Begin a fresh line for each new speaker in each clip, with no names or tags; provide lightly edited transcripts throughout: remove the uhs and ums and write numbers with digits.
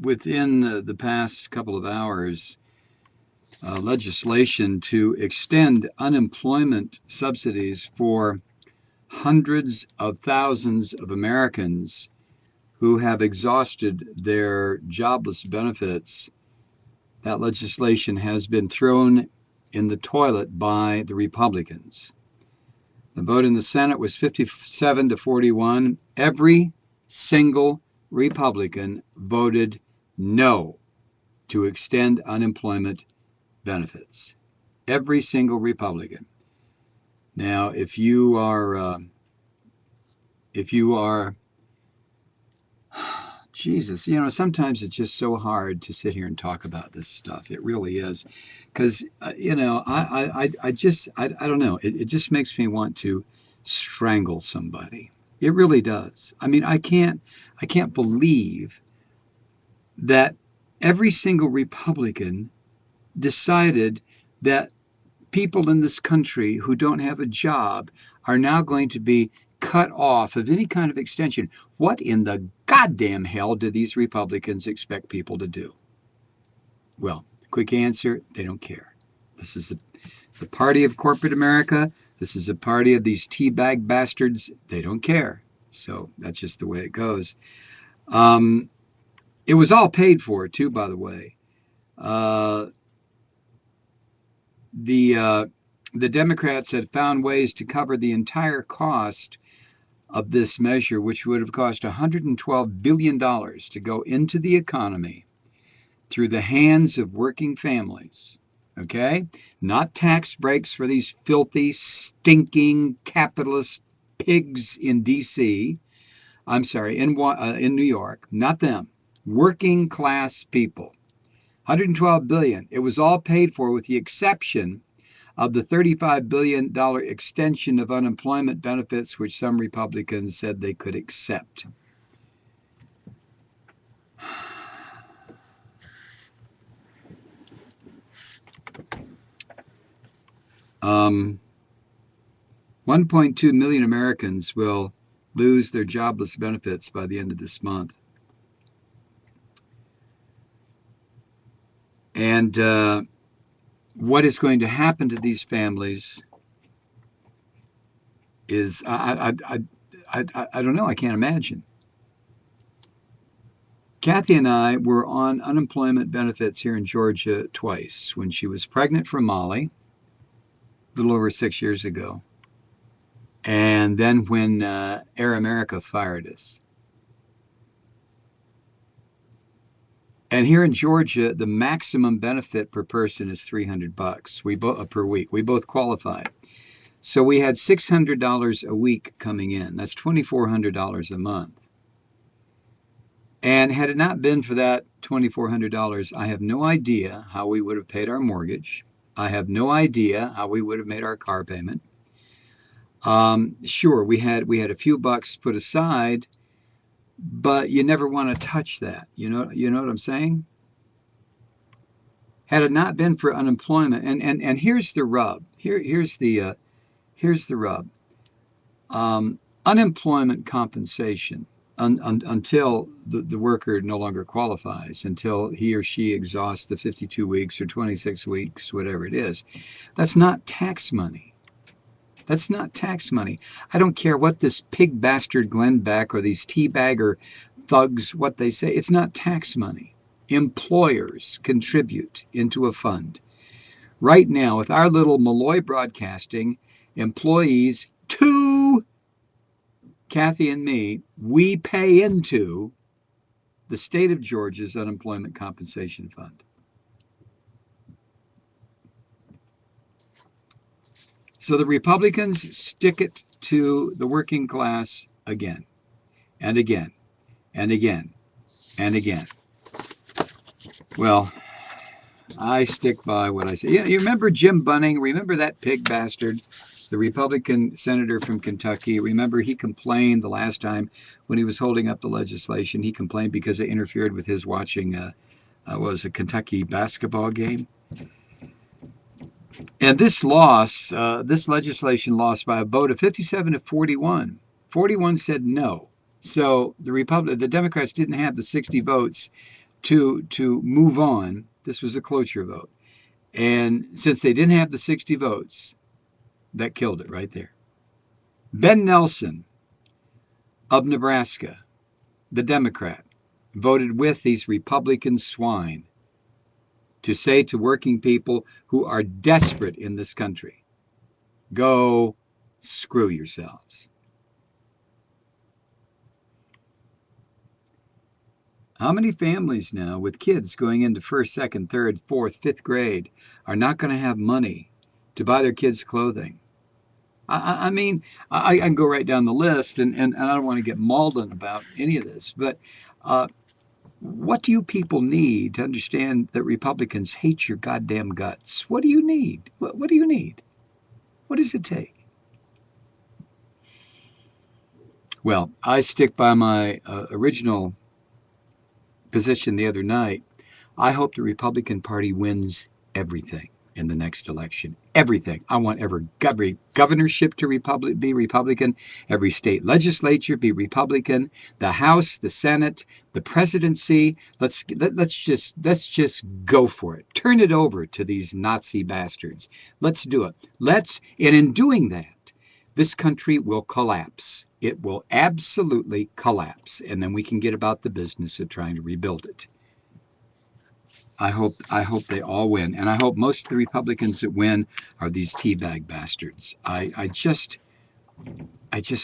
within the past couple of hours, legislation to extend unemployment subsidies for hundreds of thousands of Americans who have exhausted their jobless benefits. That legislation has been thrown in the toilet by the Republicans. The vote in the Senate was 57 to 41. Every single Republican voted no to extend unemployment benefits. Every single Republican. Now, if you are, Jesus, sometimes it's just so hard to sit here and talk about this stuff. It really is, because I don't know. It just makes me want to strangle somebody. It really does. I mean, I can't believe that every single Republican decided that people in this country who don't have a job are now going to be cut off of any kind of extension. What in the goddamn hell do these Republicans expect people to do? Well, quick answer, they don't care. This is the party of corporate America. This is a party of these teabag bastards. They don't care. So that's just the way it goes. It was all paid for, too, by the way. The Democrats had found ways to cover the entire cost of this measure, which would have cost $112 billion to go into the economy through the hands of working families. Okay? Not tax breaks for these filthy, stinking capitalist pigs in D.C. I'm sorry, in New York. Not them. Working class people. $112 billion. It was all paid for with the exception of the $35 billion extension of unemployment benefits, which some Republicans said they could accept. Um, 1.2 million Americans will lose their jobless benefits by the end of this month. And what is going to happen to these families is, I don't know, I can't imagine. Kathy and I were on unemployment benefits here in Georgia twice, when she was pregnant for Molly, a little over 6 years ago, and then when Air America fired us. And here in Georgia, the maximum benefit per person is $300 per week. We both qualified. So we had $600 a week coming in. That's $2,400 a month. And had it not been for that $2,400, I have no idea how we would have paid our mortgage. I have no idea how we would have made our car payment. Sure, we had a few bucks put aside, but you never want to touch that. You know what I'm saying? Had it not been for unemployment, and here's the rub. Here's the rub. Unemployment compensation until the worker no longer qualifies, until he or she exhausts the 52 weeks or 26 weeks, whatever it is. That's not tax money. That's not tax money. I don't care what this pig bastard Glenn Beck or these teabagger thugs, what they say. It's not tax money. Employers contribute into a fund. Right now, with our little Malloy Broadcasting, employees, Kathy and me, we pay into the state of Georgia's unemployment compensation fund. So the Republicans stick it to the working class again, and again, and again, and again. Well, I stick by what I say. Yeah, you remember Jim Bunning? Remember that pig bastard, the Republican senator from Kentucky? Remember he complained the last time when he was holding up the legislation. He complained because it interfered with his watching a Kentucky basketball game. And this legislation lost by a vote of 57 to 41. 41 said no. So the Democrats didn't have the 60 votes to move on. This was a cloture vote. And since they didn't have the 60 votes, that killed it right there. Ben Nelson of Nebraska, the Democrat, voted with these Republican swine to say to working people who are desperate in this country, go screw yourselves. How many families now with kids going into first, second, third, fourth, fifth grade are not going to have money to buy their kids clothing? I mean, I can go right down the list, and I don't want to get maudlin about any of this, but what do you people need to understand that Republicans hate your goddamn guts? What do you need? What do you need? What does it take? Well, I stick by my original position the other night. I hope the Republican Party wins everything in the next election. Everything. I want every governorship to be Republican, every state legislature be Republican, the House, the Senate, the presidency. Let's just go for it. Turn it over to these Nazi bastards. Let's do it. And in doing that, this country will collapse. It will absolutely collapse, and then we can get about the business of trying to rebuild it. I hope they all win, and I hope most of the Republicans that win are these teabag bastards. I just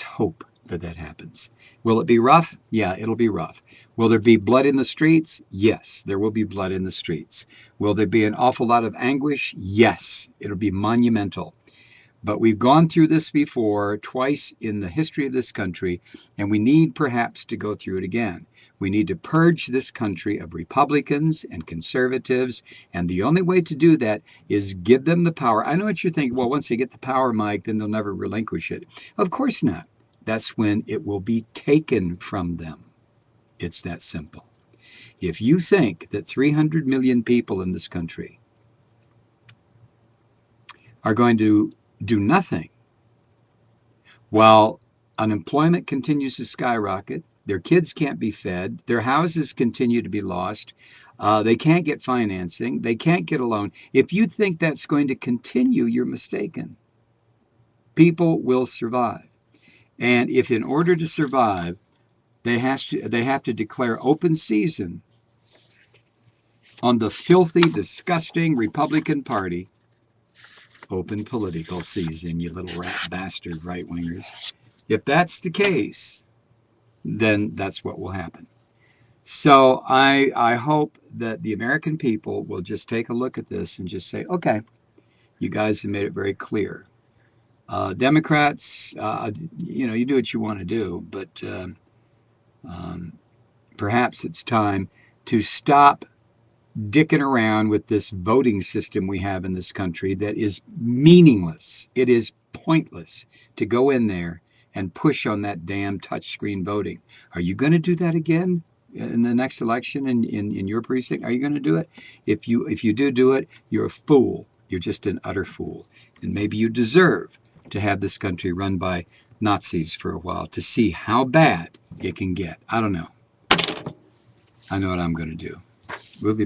hope that happens. Will it be rough? Yeah, it'll be rough. Will there be blood in the streets? Yes, there will be blood in the streets. Will there be an awful lot of anguish? Yes, it'll be monumental. But we've gone through this before, twice in the history of this country, and we need perhaps to go through it again. We need to purge this country of Republicans and conservatives, and the only way to do that is give them the power. I know what you're thinking, well, once they get the power, Mike, then they'll never relinquish it. Of course not. That's when it will be taken from them. It's that simple. If you think that 300 million people in this country are going to do nothing while unemployment continues to skyrocket, their kids can't be fed, their houses continue to be lost, they can't get financing, they can't get a loan. If you think that's going to continue, you're mistaken. People will survive. And if in order to survive, they have to declare open season on the filthy, disgusting Republican Party, open political season, you little rat bastard right-wingers. If that's the case, then that's what will happen. So I hope that the American people will just take a look at this and just say, okay, you guys have made it very clear. Democrats, you do what you want to do, but perhaps it's time to stop dicking around with this voting system we have in this country that is meaningless. It is pointless to go in there and push on that damn touchscreen voting. Are you going to do that again in the next election in your precinct? Are you going to do it? If you do it, you're a fool. You're just an utter fool. And maybe you deserve to have this country run by Nazis for a while to see how bad it can get. I don't know. I know what I'm going to do. We'll be